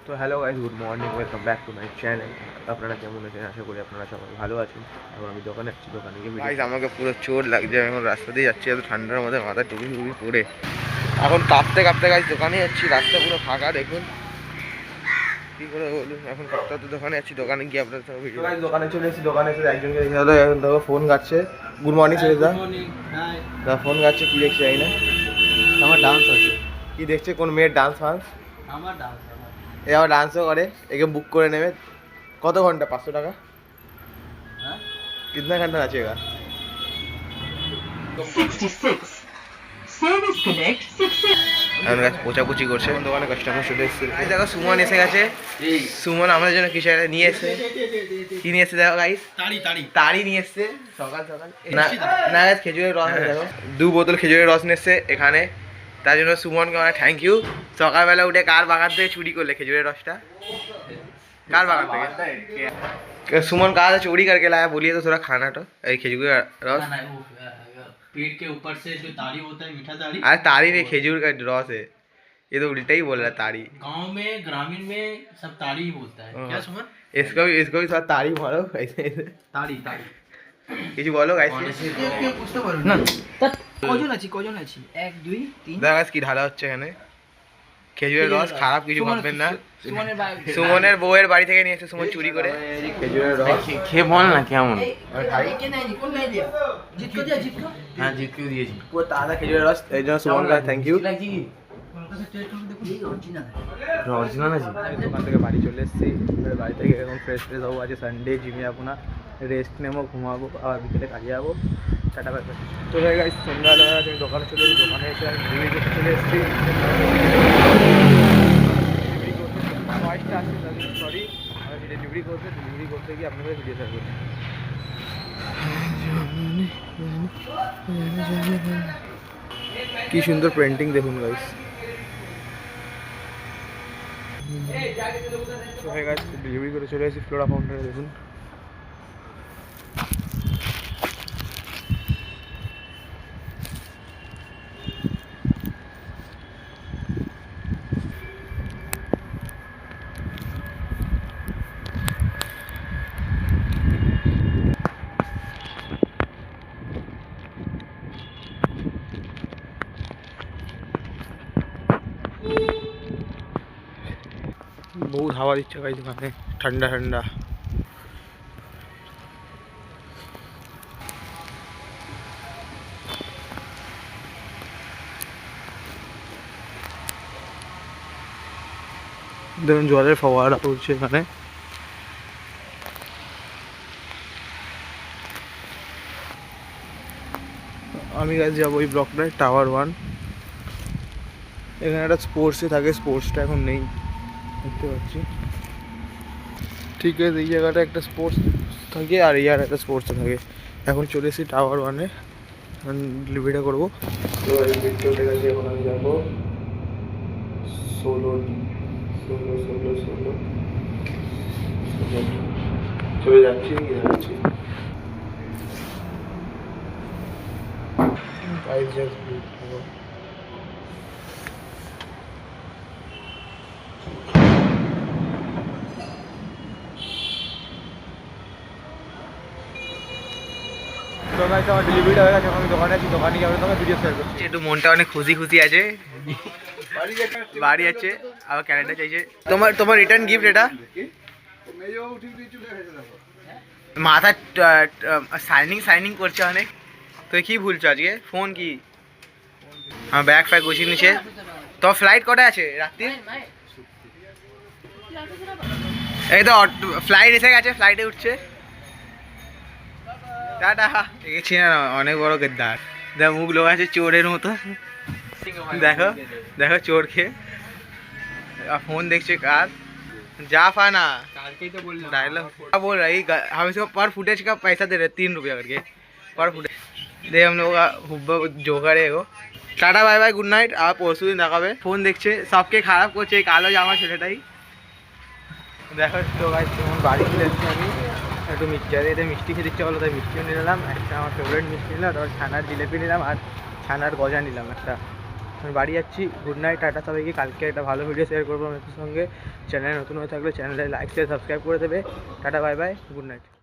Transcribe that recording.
তো hello guys, good morning, welcome back to my channel. আপনারা কেমন আছেন? আশা করি আপনারা সবাই ভালো আছেন। এবং আমি দোকানে আছি, দোকানে গিয়ে গাইস আমাকে পুরো চোট লাগছে। আমি এখন রাস্তা দিয়ে যাচ্ছি এত ঠান্ডার মধ্যে, মাথা টুপি টুপি পরে এখন কাঁপতে কাঁপতে গাইস দোকানে যাচ্ছি। রাস্তা পুরো ফাঁকা, দেখুন কী করে বলুন। এখন কাঁপতে কাঁপতে দোকানে যাচ্ছি, দোকানে গিয়ে আপনার সঙ্গে ভিডিও। দোকানে চলে এসেছি, দোকানে এসে একজনকে দেখে হলো, এখন দেখো ফোন গাচ্ছে। গুড মর্নিং সুরেশদা। দা ফোন গাচ্ছে, কী দেখছে জানি না। আমার ডান্স আছে। কী দেখছে? কোন মেয়ের ডান্স ফান্স? আমার ডান্স এ আবার ডান্সও করে, একে বুক করে নেবে। কত ঘন্টা? 500 টাকা। হ্যাঁ, कितना घंटा नाचेगा? 66 Service Connect success. এখন গাছ পোচাপুচি করছে, দোকানে কাস্টমার চলে এসেছে। এই দেখো সুমন এসে গেছে। সুমন আমাদের জন্য কিছু একটা নিয়ে এসে, কি নিয়ে এসছে দেখো গাইস, তাড়ি নিয়ে এসছে সকাল সকাল। না গাছ খেজুরের রস দেখো, 2 বোতল খেজুরের রস নিয়ে এসছে এখানে। তার জন্য সুমনকে অনেক থ্যাংক ইউ। সকালবেলা উঠে কার বাগান থেকে চুরি করলে খেজুরের রসটা? কার बागान থেকে? सुमन कहा था चोरी करके लाया, बोलिए तो थोड़ा खाना तो खजूर का रस। पेट के ऊपर से जो ताड़ी होता है, मीठा ताड़ी। अरे ताड़ी नहीं, खजूर का रस है। ये तो उल्टा ही बोल रहा है, ताड़ी। गांव में ग्रामीण में सब ताड़ी ही बोलता है। क्या सुमन? इसको भी थोड़ा ताड़ी मारो ऐसे ऐसे। ताड़ी ताड़ी কিছু বলো গাইস। বুঝতে পারো না। কজন আছি 1 2 3। দেখা গাইস কি ঢালা হচ্ছে এখানে। খেজুরের রস খারাপ কিছু ভাববেন না। সুমনের সুমনের বউয়ের বাড়ি থেকে নিয়ে এসে সুমন চুরি করে খেজুরের রস। খেয়ে বল না কেমন। হ্যাঁ, জিতকেও দিয়েছি পুরো তাজা খেজুরের রস, এই জন্য সুমনকে থ্যাংক ইউ। অরিজিনাল আছে। দোকান থেকে বাড়ি চলে এসেছি, বাড়ি থেকে এখন ফ্রেশ ফ্রেশ হবো। আজকে সানডে, জিমে যাবো না, রেস্ট নেবো, ঘুমাবো, আবার বিকেলে কাজে যাবো। Tata bye bye. তো হয়ে গেছে সন্ধ্যাবেলা, আমি দোকানে চলে এসেছি। দোকানে এসে আমি ডেলিভারি করতে চলে এসেছি। ভয়েসটা আসছে তার জন্য সরি। আমি ডেলিভারি করতে গিয়ে আপনাদের ভিডিও শেয়ার করছি। কি সুন্দর পেন্টিং দেখুন গাইস। হয়ে গেছে, ডেলিভারি করে চলে এসেছি ফ্লোরা ফাউন্টেনে। দেখুন बहुत हवा दिच्छे गाइस এখানে, ঠান্ডা ঠান্ডা। দেখুন জলের ফোয়ারা পড়ছে এখানে। আমি গাইস যাবো ওই ব্লকটায়, টাওয়ার 1। এখানে একটা স্পোর্টসে থাকে, স্পোর্টসটা এখন নেই দেখতে পাচ্ছি। ঠিক আছে, এই জায়গাটা একটা স্পোর্টস থাকে আর ইয়ার একটা স্পোর্টসে থাকে। এখন চলে এসেছি টাওয়ার 1-এ, এখন ডেলিভারিটা করবো। তো এই ভিডিওটা উঠে গেছে, এখন আমি যাবো 16 চলে যাচ্ছি। ডেলিভারিটা হয়ে গেছে, আমি দোকানে আছি, দোকানে গিয়ে আমি তোমাকে ভিডিও শেয়ার করছি। একটু মনটা অনেক খুশি খুশি আছে। বাড়ি আছে, আবার ক্যালেন্ডার চাইছে। তোমার রিটার্ন গিফট এটা। মাথা শাইনিং করছে অনেক। তুই কি ভুলছো আজকে? ফোন কি? হ্যাঁ, ব্যাগ ফ্যাগ গুছিয়ে নিচ্ছে। তো ফ্লাইট কটা আছে রাত্রি? এই তো ফ্লাইট এসে গেছে, ফ্লাইটে উঠছে। টাটা। দেখেছি না, অনেক বড় গেদ্দার। দেখ মুখ লোক আছে চোরের মতো। দেখো দেখো চোর খেয়ে ফোন देखছে कार जा फाना डायलॉग बोल रहा है। हम इसको पर फुटेज का पैसा दे रहे 3 रुपया करके पर फुटेज दे। हम लोग हुब्बा जोकर है वो। Tata bye bye, good night. आप परसों दिन देखाबे। ফোন দেখছে, সবকে খারাপ করছে এই কালো জামা ছেলেটাই। দেখো তো গাইস, কেমন বাড়ি চলে এসেছি আমি। একটু মিষ্টি খেতে ইচ্ছা হলো, তাই মিষ্টিও নিলাম একটা। আমার ফেভারিট মিষ্টি নিলাম, তারপর ছানার জিলেপি নিলাম আর ছানার গজা নিলাম একটা। আমি বাড়ি যাচ্ছি। গুড নাইট, টাটা সবাইকে। কালকে একটা ভালো ভিডিও শেয়ার করবো আপনাদের সঙ্গে। চ্যানেলে নতুন হয়ে থাকলে চ্যানেলে লাইক শেয়ার সাবস্ক্রাইব করে দেবে। Tata, bye bye, good night.